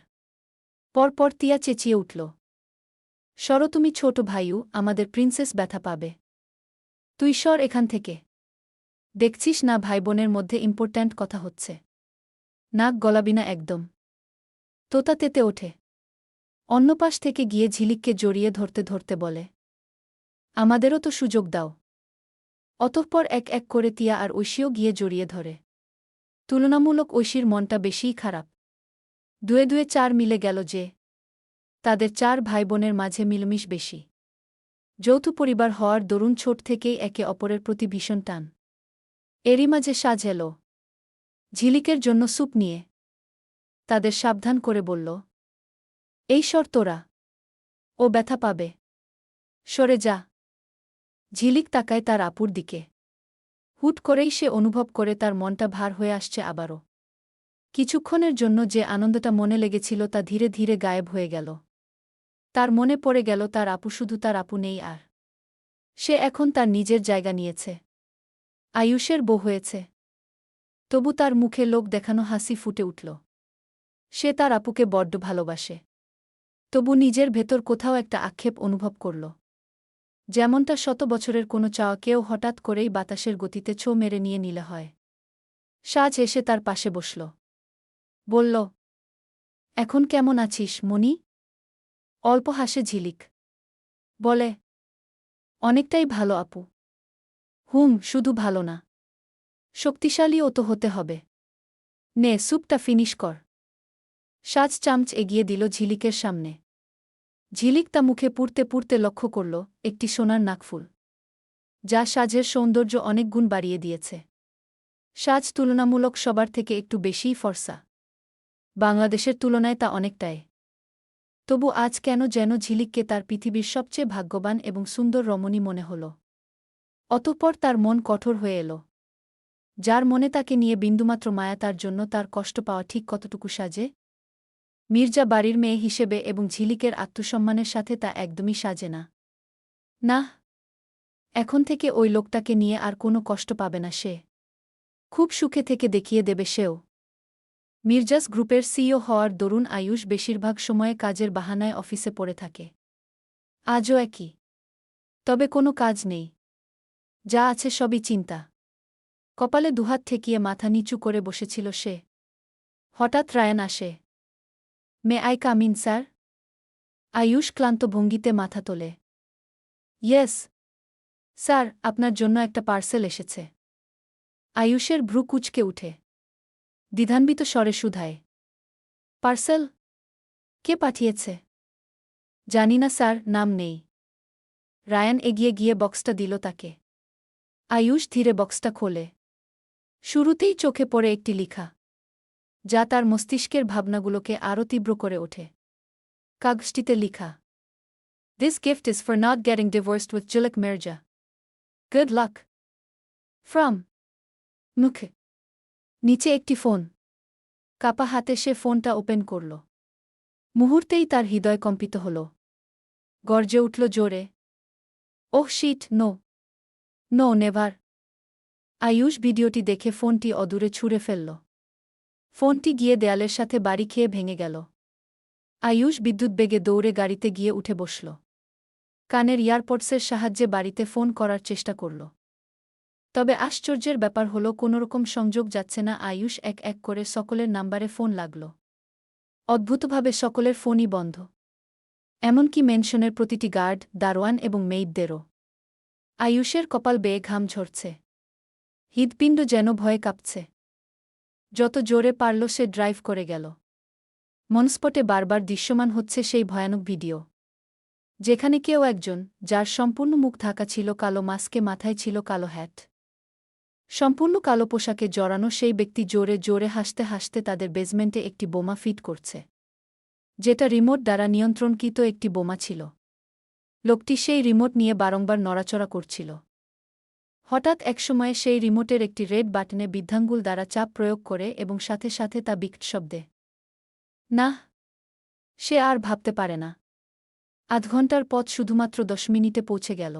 পরপর তিয়া চেঁচিয়ে উঠল, সরো তুমি ছোট ভাইউ, আমাদের প্রিন্সেস ব্যথা পাবে। তুই সর এখান থেকে। দেখছিস না ভাইবোনের মধ্যে ইম্পর্ট্যান্ট কথা হচ্ছে। নাক গলাবি না একদম। তোতা তেতে ওঠে। অন্য পাশ থেকে গিয়ে ঝিলিককে জড়িয়ে ধরতে ধরতে বলে, আমাদেরও তো সুযোগ দাও। অতঃপর এক এক করে তিয়া আর ঐশীও গিয়ে জড়িয়ে ধরে। তুলনামূলক ঐশীর মনটা বেশিই খারাপ। দুয়ে দুয়ে চার মিলে গেল যে। তাদের চার ভাইবোনের মাঝে মিলমিশ বেশি। যৌথ পরিবার হওয়ার দরুন ছোট থেকেই একে অপরের প্রতি ভীষণ টান। এরই মাঝে সাজ এলো ঝিলিকের জন্য স্যুপ নিয়ে। তাদের সাবধান করে বলল, এই সর তোরা, ও ব্যথা পাবে। সরে যা। ঝিলিক তাকায় তার আপুর দিকে। হুট করেই সে অনুভব করে তার মনটা ভার হয়ে আসছে আবারও। কিছুক্ষণের জন্য যে আনন্দটা মনে লেগেছিল তা ধীরে ধীরে গায়েব হয়ে গেল। তার মনে পড়ে গেল তার আপু শুধু তার আপু নেই আর। সে এখন তার নিজের জায়গা নিয়েছে। আয়ুষের বউ হয়েছে। তবু তার মুখে লোক দেখানো হাসি ফুটে উঠল। সে তার আপুকে বড্ড ভালোবাসে। তবু নিজের ভেতর কোথাও একটা আক্ষেপ অনুভব করল। যেমনটা শত বছরের কোনো চাওয়া কেউ হঠাৎ করেই বাতাসের গতিতে ছো মেরে নিয়ে নিলে হয়। সাজ এসে তার পাশে বসল। বলল, এখন কেমন আছিস মনি? অল্প হাসে ঝিলিক। বলে, অনেকটাই ভালো আপু। শুধু ভালো না, শক্তিশালীও তো হতে হবে। নে, স্যুপটা ফিনিশ কর। সাজ চামচ এগিয়ে দিল ঝিলিকের সামনে। ঝিলিক তা মুখে পুড়তে পুড়তে লক্ষ্য করল একটি সোনার নাকফুল, যা সাজের সৌন্দর্য অনেক গুণ বাড়িয়ে দিয়েছে। সাজ তুলনামূলক সবার থেকে একটু বেশিই ফর্সা। বাংলাদেশের তুলনায় তা অনেকটাই। তবু আজ কেন যেন ঝিলিককে তার পৃথিবীর সবচেয়ে ভাগ্যবান এবং সুন্দর রমণী মনে হল। অতঃপর তার মন কঠোর হয়ে এল। যার মনে তাকে নিয়ে বিন্দুমাত্র মায়া, তার জন্য তার কষ্ট পাওয়া ঠিক কতটুকু সাজে? মির্জা বাড়ির মেয়ে হিসেবে এবং ঝিলিকের আত্মসম্মানের সাথে তা একদমই সাজে না। না, এখন থেকে ওই লোকটাকে নিয়ে আর কোনো কষ্ট পাবে না সে। খুব সুখে থেকে দেখিয়ে দেবে সেও। মির্জাস গ্রুপের সিইও হওয়ার দরুন আয়ুষ বেশিরভাগ সময়ে কাজের বাহানায় অফিসে পড়ে থাকে। আজও একই। তবে কোনো কাজ নেই। যা আছে সবই চিন্তা। কপালে দুহাত ঠেকিয়ে মাথা নিচু করে বসেছিল সে। হঠাৎ রায়ান আসে। May I come in sir? Ayush ক্লান্ত ভঙ্গিতে মাথা তোলে। ইয়েস স্যার, আপনার জন্য একটা পার্সেল এসেছে। আয়ুষের ভ্রু কুঁচকে উঠে। দ্বিধান্বিত স্বরে শুধায়, পার্সেল? কে পাঠিয়েছে? জানি না স্যার, নাম নেই। রায়ান এগিয়ে গিয়ে বক্সটা দিল তাকে। আয়ুষ ধীরে বক্সটা খোলে। শুরুতেই চোখে পড়ে একটি লিখা, যা তার মস্তিষ্কের ভাবনাগুলোকে আরও তীব্র করে ওঠে। কাগজটিতে লিখা, This gift is for not getting divorced with Julek Mirza. Good luck. From মুখে। নিচে একটি ফোন। কাপা হাতে সে ফোনটা ওপেন করল। মুহূর্তেই তার হৃদয় কম্পিত হল। গর্জে উঠল জোরে, oh shit, no no never. Ayush ভিডিওটি দেখে ফোনটি অদূরে ছুঁড়ে ফেলল। ফোনটি গিয়ে দেয়ালের সাথে বাড়ি খেয়ে ভেঙে গেল। আয়ুষ বিদ্যুৎ বেগে দৌড়ে গাড়িতে গিয়ে উঠে বসল। কানের ইয়ারপডসের সাহায্যে বাড়িতে ফোন করার চেষ্টা করল। তবে আশ্চর্যের ব্যাপার হল কোনোরকম সংযোগ যাচ্ছে না। আয়ুষ এক এক করে সকলের নাম্বারে ফোন লাগল। অদ্ভুতভাবে সকলের ফোনই বন্ধ। এমনকি মেনশনের প্রতিটি গার্ড, দারোয়ান এবং মেইডদেরও। আয়ুষের কপাল বেয়ে ঘাম ঝরছে। হৃৎপিণ্ড যেন ভয়ে কাঁপছে। যত জোরে পারল সে ড্রাইভ করে গেল। মনস্পটে বারবার দৃশ্যমান হচ্ছে সেই ভয়ানক ভিডিও, যেখানে কেউ একজন, যার সম্পূর্ণ মুখ ঢাকা ছিল কালো মাস্কে, মাথায় ছিল কালো হ্যাট, সম্পূর্ণ কালো পোশাকে জড়ানো সেই ব্যক্তি জোরে জোরে হাসতে হাসতে তাদের বেজমেন্টে একটি বোমা ফিট করছে, যেটা রিমোট দ্বারা নিয়ন্ত্রণকৃত একটি বোমা ছিল। লোকটি সেই রিমোট নিয়ে বারংবার নড়াচড়া করছিল। হঠাৎ একসময়ে সেই রিমোটের একটি রেড বাটনে বৃদ্ধাঙ্গুল দ্বারা চাপ প্রয়োগ করে এবং সাথে সাথে তা বিকট শব্দে। না, সে আর ভাবতে পারে না। আধ ঘণ্টার পথ শুধুমাত্র 10 মিনিটে পৌঁছে গেল।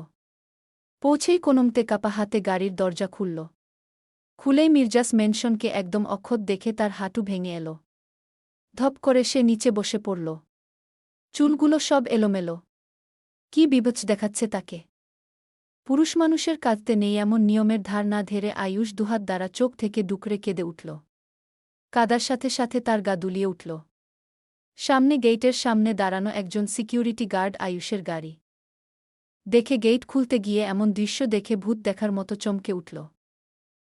পৌঁছেই কোনমতে কাপা হাতে গাড়ির দরজা খুলল। খুলেই মির্জাস মেনশনকে একদম অক্ষত দেখে তার হাঁটু ভেঙে এল। ধপ করে সে নিচে বসে পড়ল। চুলগুলো সব এলোমেলো। কি বিভৎস দেখাচ্ছে তাকে। পুরুষ মানুষের কাঁদতে নেই এমন নিয়মের ধার না ধরে আয়ুষ দুহাত দ্বারা চোখ থেকে ডুকরে কেঁদে উঠল। কাদার সাথে সাথে তার গা দুলিয়ে উঠল। সামনে গেইটের সামনে দাঁড়ানো একজন সিকিউরিটি গার্ড আয়ুষের গাড়ি দেখে গেইট খুলতে গিয়ে এমন দৃশ্য দেখে ভূত দেখার মতো চমকে উঠল।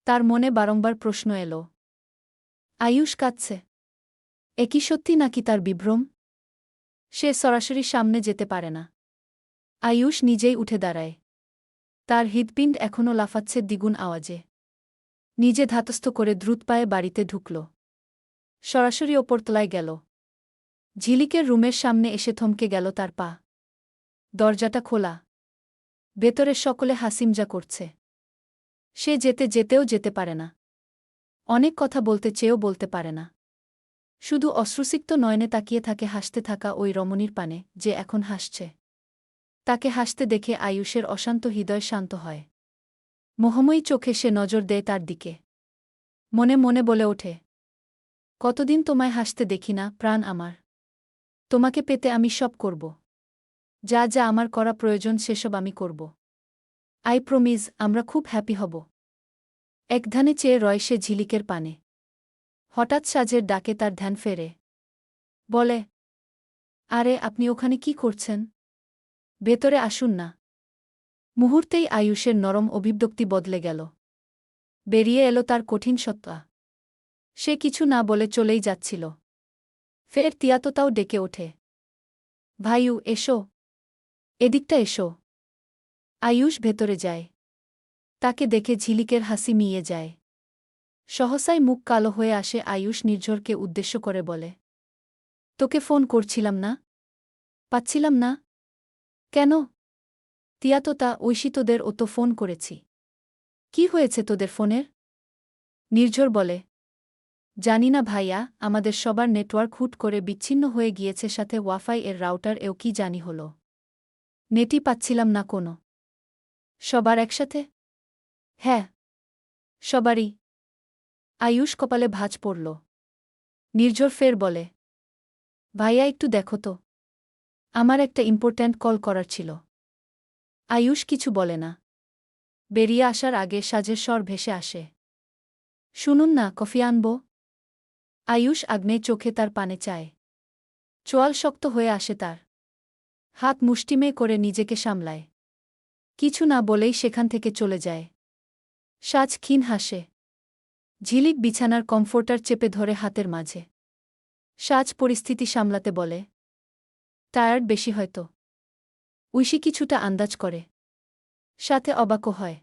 তার মনে বারংবার প্রশ্ন এল, আয়ুষ কাঁদছে? একই সত্যি নাকি তার বিভ্রম? সে সরাসরি সামনে যেতে পারে না। আয়ুষ নিজেই উঠে দাঁড়ায়। তার হৃৎপিণ্ড এখনও লাফাচ্ছে দ্বিগুণ আওয়াজে। নিজে ধাতস্থ করে দ্রুত পায়ে বাড়িতে ঢুকল। সরাসরি ওপরতলায় গেল। ঝিলিকের রুমের সামনে এসে থমকে গেল তার পা। দরজাটা খোলা। ভেতরে সকলে হাসিমজা করছে। সে যেতে যেতেও যেতে পারে না। অনেক কথা বলতে চেয়েও বলতে পারে না। শুধু অশ্রুসিক্ত নয়নে তাকিয়ে থাকে হাসতে থাকা ওই রমণীর পানে, যে এখন হাসছে। তাকে হাসতে দেখে আয়ুষের অশান্ত হৃদয় শান্ত হয়। মোহময়ী চোখে সে নজর দেয় তার দিকে। মনে মনে বলে ওঠে, কতদিন তোমায় হাসতে দেখি না, প্রাণ আমার। তোমাকে পেতে আমি সব করব। যা যা আমার করা প্রয়োজন সেসব আমি করব। আই প্রমিজ, আমরা খুব হ্যাপি হব। একধানে চেয়ে রয় সে ঝিলিকের পানে। হঠাৎ সাজের ডাকে তার ধ্যান ফেরে। বলে, আরে আপনি ওখানে কি করছেন? ভেতরে আসুন না। মুহূর্তেই আয়ুষের নরম অভিব্যক্তি বদলে গেল। বেরিয়ে এলো তার কঠিন সত্তা। সে কিছু না বলে চলেই যাচ্ছিল। ফের তিয়াতোতাও ডেকে ওঠে, ভাইউ এসো, এদিকটা এসো। আয়ুষ ভেতরে যায়। তাকে দেখে ঝিলিকের হাসি মিয়ে যায়। সহসাই মুখ কালো হয়ে আসে। আয়ুষ নির্ঝরকে উদ্দেশ্য করে বলে, তোকে ফোন করছিলাম না? পাচ্ছিলাম না? কেন? তিয়াতোতা, ঐশী তোদের ও তো ফোন করেছি। কি হয়েছে তোদের ফোনের? নির্ঝর বলে, জানি না ভাইয়া, আমাদের সবার নেটওয়ার্ক হুট করে বিচ্ছিন্ন হয়ে গিয়েছে, সাথে ওয়াইফাই এর রাউটার এও কি জানি হল। নেটই পাচ্ছিলাম না কোনো। সবার একসাথে? হ্যাঁ, সবারই। আয়ুষ কপালে ভাঁজ পড়ল। নির্ঝর ফের বলে, ভাইয়া একটু দেখো তো। আমার একটা ইম্পর্ট্যান্ট কল করার ছিল। আয়ুষ কিছু বলে না। বেরিয়ে আসার আগে সাজের স্বর ভেসে আসে। শুনুন না, কফি আনব? আয়ুষ আগ্নেয় চোখে তার পানে চায়। চোয়াল শক্ত হয়ে আসে তার। হাত মুষ্টিমেয় করে নিজেকে সামলায়। কিছু না বলেই সেখান থেকে চলে যায়। সাজ ক্ষীণ হাসে। ঝিলিক বিছানার কমফোর্টার চেপে ধরে হাতের মাঝে। সাজ পরিস্থিতি সামলাতে বলে, টায়ার্ড বেশি হয়তো। ঐশী কিছুটা আন্দাজ করে। সাথে অবাকও হয়।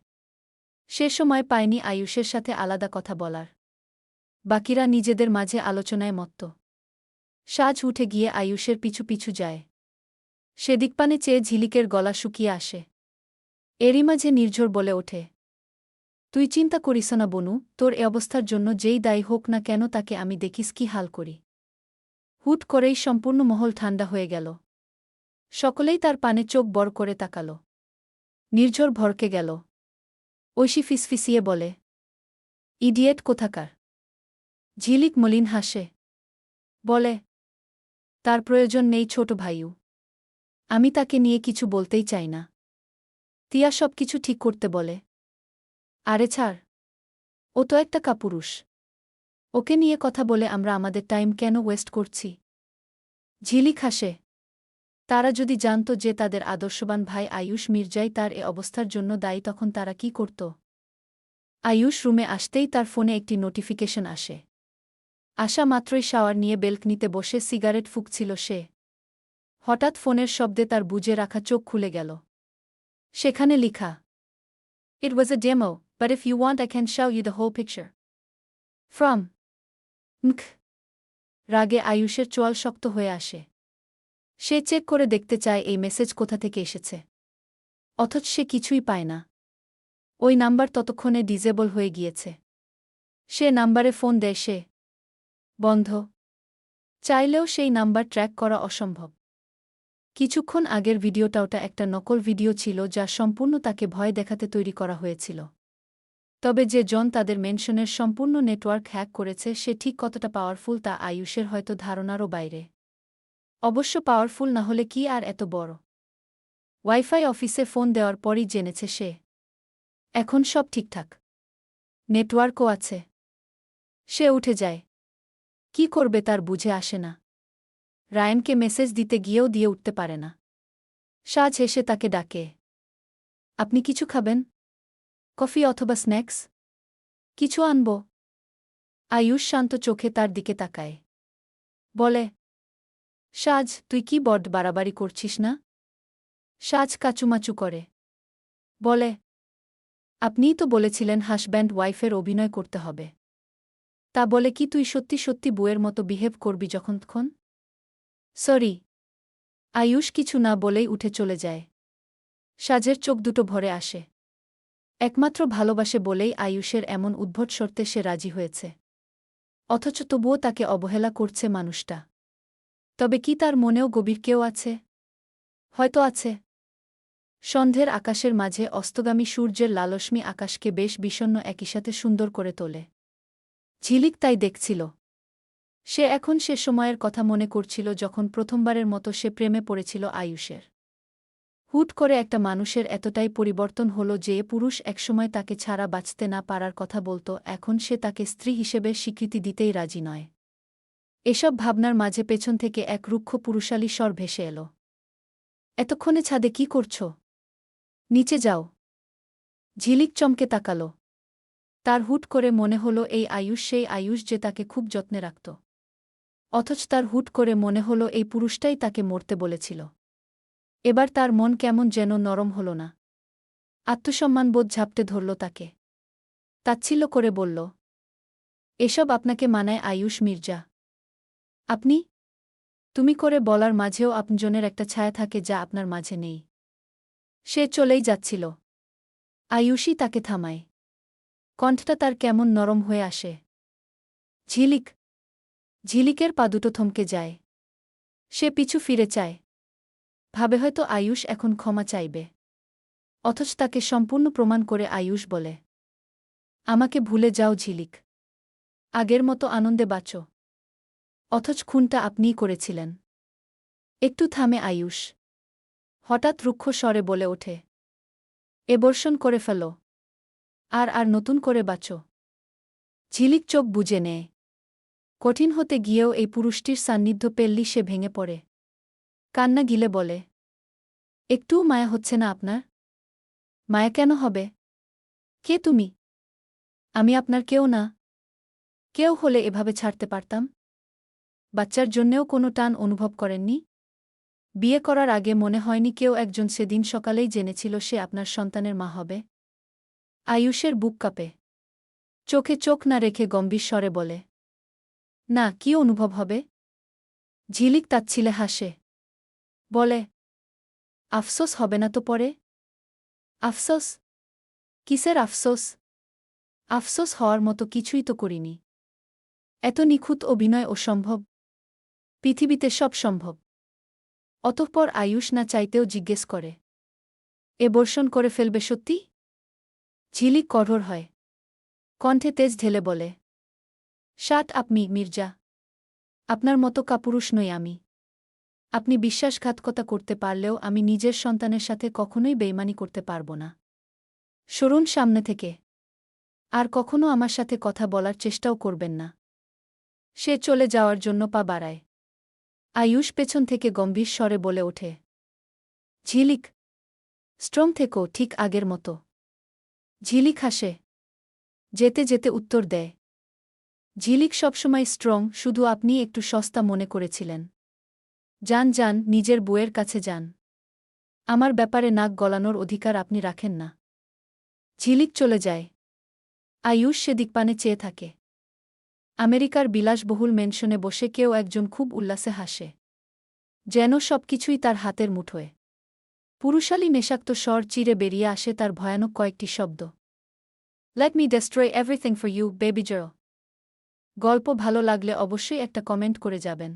সে সময় পায়নি আয়ুষের সাথে আলাদা কথা বলার। বাকিরা নিজেদের মাঝে আলোচনায় মত্ত। সাজ উঠে গিয়ে আয়ুষের পিছু পিছু যায়। সেদিকপানে চেয়ে ঝিলিকের গলা শুকিয়ে আসে। এরই মাঝে নির্ঝর বলে ওঠে, তুই চিন্তা করিস না বনু, তোর এ অবস্থার জন্য যেই দায়ী হোক না কেন তাকে আমি দেখিস কি হাল করি। হুট করেই সম্পূর্ণ মহল ঠান্ডা হয়ে গেল। সকলেই তার পানে চোখ বড় করে তাকাল। নির্ঝর ভরকে গেল। ঐশী ফিসফিসিয়ে বলে, ইডিয়েট কোথাকার। ঝিলিক মলিন হাসে। বলে, তার প্রয়োজন নেই ছোট ভাইউ। আমি তাকে নিয়ে কিছু বলতেই চাই না। তিয়া সব কিছু ঠিক করতে বলে। আরে ছাড়, ও তো একটা কাপুরুষ। ওকে নিয়ে কথা বলে আমরা আমাদের টাইম কেন ওয়েস্ট করছি। ঝিলিক হাসে। তারা যদি জানত যে তাদের আদর্শবান ভাই আয়ুষ মির্জাই তার এ অবস্থার জন্য দায়ী তখন তারা কি করত। আয়ুষ রুমে আসতেই তার ফোনে একটি নোটিফিকেশন আসে। আসা মাত্রই শাওয়ার নিয়ে বেলকনিতে বসে সিগারেট ফুঁকছিল সে। হঠাৎ ফোনের শব্দে তার বুজে রাখা চোখ খুলে গেল। সেখানে লিখা, It was a demo, but if you want I can show you the whole picture. From মখ। রাগে আয়ুষের চোয়াল শক্ত হয়ে আসে। সে চেক করে দেখতে চায় এই মেসেজ কোথা থেকে এসেছে। অথচ সে কিছুই পায় না। ওই নাম্বার ততক্ষণে ডিজেবল হয়ে গিয়েছে। সে নাম্বারে ফোন দেয় সে। বন্ধ। চাইলেও সেই নাম্বার ট্র্যাক করা অসম্ভব। কিছুক্ষণ আগের ভিডিওটাওটা একটা নকল ভিডিও ছিল যা সম্পূর্ণ তাকে ভয় দেখাতে তৈরি করা হয়েছিল। তবে যে জন তাদের মেনশনের সম্পূর্ণ নেটওয়ার্ক হ্যাক করেছে সে ঠিক কতটা পাওয়ারফুল তা আয়ুষের হয়তো ধারণারও বাইরে। অবশ্য পাওয়ারফুল না হলে কি আর এত বড়। ওয়াইফাই অফিসে ফোন দেওয়ার পরই জেনেছে সে। এখন সব ঠিকঠাক। নেটওয়ার্কও আছে। সে উঠে যায়। কি করবে তার বুঝে আসে না। রায়ানকে মেসেজ দিতে গিয়েও দিয়ে উঠতে পারে না। সাজ হেসে তাকে ডাকে, আপনি কিছু খাবেন? কফি অথবা স্ন্যাক্স? কিছু আনব? আয়ুষ শান্ত চোখে তার দিকে তাকায়। বলে, সাজ তুই কি বড্ড বাড়াবাড়ি করছিস না? সাজ কাচুমাচু করে। বলে, আপনিই তো বলেছিলেন হাসব্যান্ড ওয়াইফের অভিনয় করতে হবে। তা বলে কি তুই সত্যি সত্যি বউয়ের মতো বিহেভ করবি যখনক্ষণ? সরি। আয়ুষ কিছু না বলেই উঠে চলে যায়। সাজের চোখ দুটো ভরে আসে। একমাত্র ভালোবাসে বলেই আয়ুষের এমন উদ্ভট শর্তে সে রাজি হয়েছে। অথচ তবুও তাকে অবহেলা করছে মানুষটা। তবে কি তার মনেও গভীর কেউ আছে? হয়তো আছে। সন্ধ্যের আকাশের মাঝে অস্তগামী সূর্যের লালস্মি আকাশকে বেশ বিষণ্ণ একইসাথে সুন্দর করে তোলে। ঝিলিক তাই দেখছিল। সে এখন সে সময়ের কথা মনে করছিল যখন প্রথমবারের মতো সে প্রেমে পড়েছিল আয়ুষের। হুট করে একটা মানুষের এতটাই পরিবর্তন হল যে পুরুষ একসময় তাকে ছাড়া বাঁচতে না পারার কথা বলত এখন সে তাকে স্ত্রী হিসেবে স্বীকৃতি দিতেই রাজি নয়। এসব ভাবনার মাঝে পেছন থেকে এক রুক্ষ পুরুষালী স্বর ভেসে এল। এতক্ষণে ছাদে কি করছ? নিচে যাও। ঝিলিক চমকে তাকাল। তার হুট করে মনে হল এই আয়ুষ সেই আয়ুষ যে তাকে খুব যত্নে রাখত। অথচ তার হুট করে মনে হল এই পুরুষটাই তাকে মরতে বলেছিল। এবার তার মন কেমন যেন নরম হল না। আত্মসম্মানবোধ ঝাপটে ধরল তাকে। তাচ্ছিল্য করে বলল, এসব আপনাকে মানায় আয়ুষ মির্জা? আপনি? তুমি করে বলার মাঝেও আপনজনের একটা ছায়া থাকে যা আপনার মাঝে নেই। সে চলেই যাচ্ছিল। আয়ুষই তাকে থামায়। কণ্ঠটা তার কেমন নরম হয়ে আসে। ঝিলিক। ঝিলিকের পা দুটো থমকে যায়। সে পিছু ফিরে চায়। ভাবে হয়তো আয়ুষ এখন ক্ষমা চাইবে। অথচ তাকে সম্পূর্ণ প্রমাণ করে আয়ুষ বলে, আমাকে ভুলে যাও ঝিলিক। আগের মতো আনন্দে বাঁচো। অথচ খুনটা আপনিই করেছিলেন। একটু থামে আয়ুষ। হঠাৎ রুক্ষ স্বরে বলে ওঠে, এবর্ষণ করে ফেল। আর নতুন করে বাঁচো। ঝিলিক চোখ বুজে নেয়। কঠিন হতে গিয়েও এই পুরুষটির সান্নিধ্য পেললি সে ভেঙে পড়ে। কান্না গিলে বলে, একটুও মায়া হচ্ছে না আপনার? মায়া কেন হবে? কে তুমি? আমি আপনার কেউ না। কেউ হলে এভাবে ছাড়তে পারতাম? বাচ্চার জন্যেও কোনো টান অনুভব করেননি? বিয়ে করার আগে মনে হয়নি কেউ একজন সেদিন সকালেই জেনেছিল সে আপনার সন্তানের মা হবে? আয়ুষের বুক কাঁপে। চোখে চোখ না রেখে গম্ভীর স্বরে বলে, না, কি অনুভব হবে? ঝিলিক তাচ্ছিলে হাসে। বলে, আফসোস হবে না তো পরে? আফসোস? কিসের আফসোস? আফসোস হওয়ার মতো কিছুই তো করিনি। এত নিখুঁত অভিনয় অসম্ভব। পৃথিবীতে সব সম্ভব। অতঃপর আয়ুষ না চাইতেও জিজ্ঞেস করে, এবর্ষণ করে ফেলবে সত্যি? ঝিলিক কঠোর হয়। কণ্ঠে তেজ ঢেলে বলে, শাট আপ মির্জা। আপনার মতো কাপুরুষ নই আমি। আপনি বিশ্বাসঘাতকতা করতে পারলেও আমি নিজের সন্তানের সাথে কখনোই বেইমানি করতে পারব না। সরুন সামনে থেকে। আর কখনো আমার সাথে কথা বলার চেষ্টাও করবেন না। সে চলে যাওয়ার জন্য পা বাড়ায়। আয়ুষ পেছন থেকে গম্ভীর স্বরে বলে ওঠে, ঝিলিক, স্ট্রং থেকো ঠিক আগের মতো। ঝিলিক হাসে। যেতে যেতে উত্তর দেয়, ঝিলিক সবসময় স্ট্রং, শুধু আপনি একটু সস্তা মনে করেছিলেন। যান যান, নিজের বউয়ের কাছে যান। আমার ব্যাপারে নাক গলানোর অধিকার আপনি রাখেন না। ঝিলিক চলে যায়। আয়ুষ সেদিকপানে চেয়ে থাকে। আমেরিকার বিলাসবহুল মেনশনে বসে কেউ একজন খুব উল্লাসে হাসে। যেন সবকিছুই তার হাতের মুঠোয়। পুরুষালী নেশাক্ত স্বর চিরে বেরিয়ে আসে তার ভয়ানক কয়েকটি শব্দ। Let me destroy everything for you, baby girl. গল্প ভালো লাগলে অবশ্যই একটা কমেন্ট করে যাবেন।